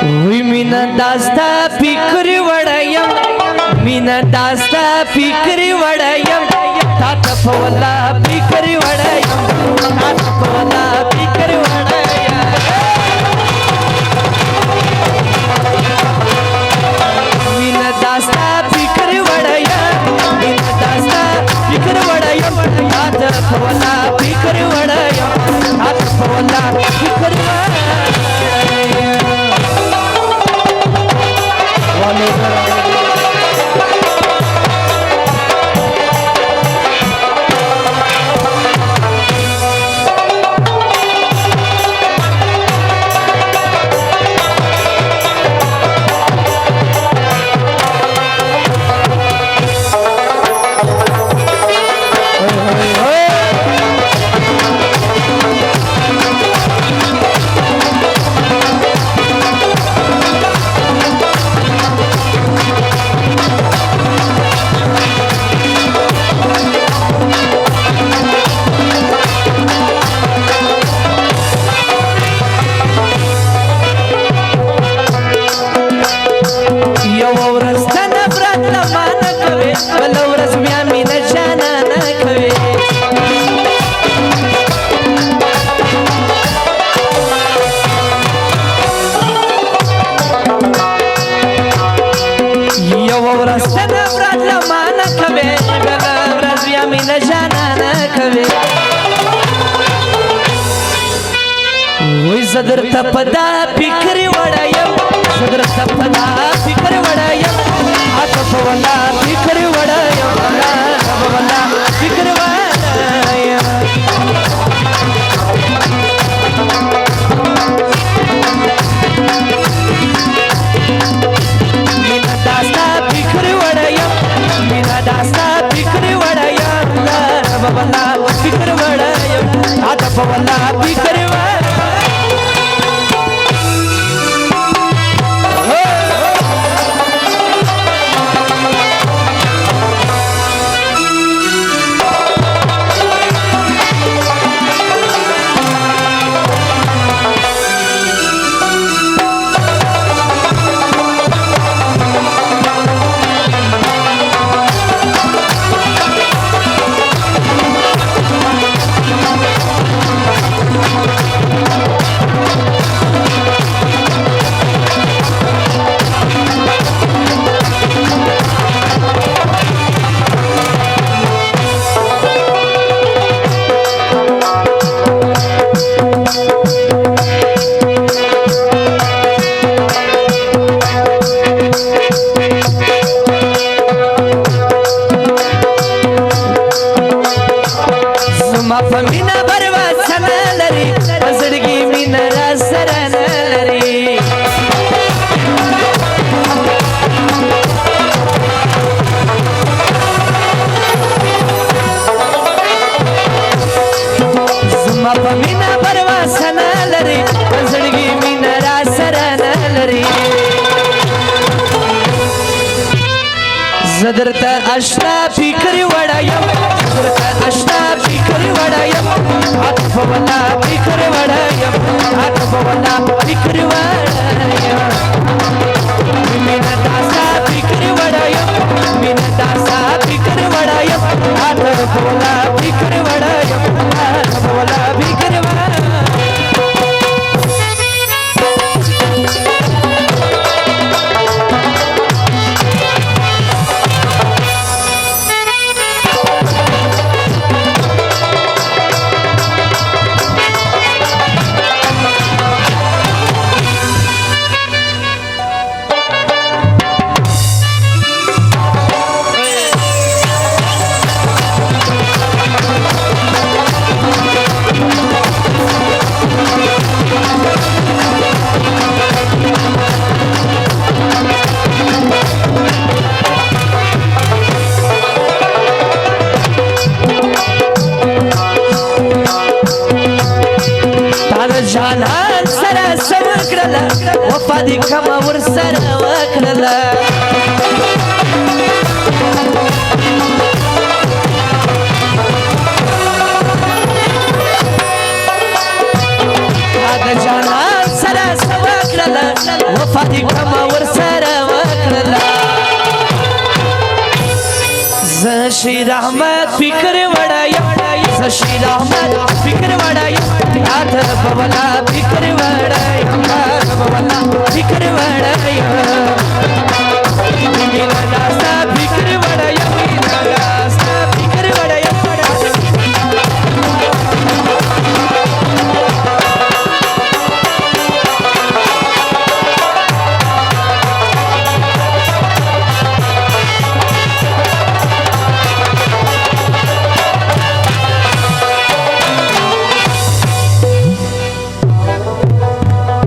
मीन दास्ता पिकरी वडयम मीन दास्ता पिकरी वडयम तात फवला पिकरी वडयम तात फवला पिकरी वडयम मीन दास्ता पिकरी वडयम मीन दास्ता पिकरी वडयम तात फवला पिकरी वडयम तात फवला पिकरी सदर तपदा पिकरी वडयम सदर तपदा पिकरी वडयम हात फवला पिकरी वडयम फवला पिकरी वडयम मीना दास्ता पिकरी वडयम मीना दास्ता पिकरी वडयम फवला पिकरी वडयम हात फवला पिकरी वडयम मीना बरवा सनलरी पसडगी मीना रसरनलरी जुमा मीना बरवा सनलरी पसडगी मीना रसरनलरी जदरत अष्टा फिकरी वडयम जदरत अष्टा फिकरी वडयम हात फवला फिकरी वडयम हात फवला फिकरी वडयम मीना दासा फिकरी वडयम मीना दासा फिकरी वडयम हात फवला फिकरी वडयम हात फवला फिकरी वडयम वफादी कमावर सर्व वखरला मुस्तफा घामावर सरवटला जय श्री राम फिकर वडया जय श्री राम फिकर वडया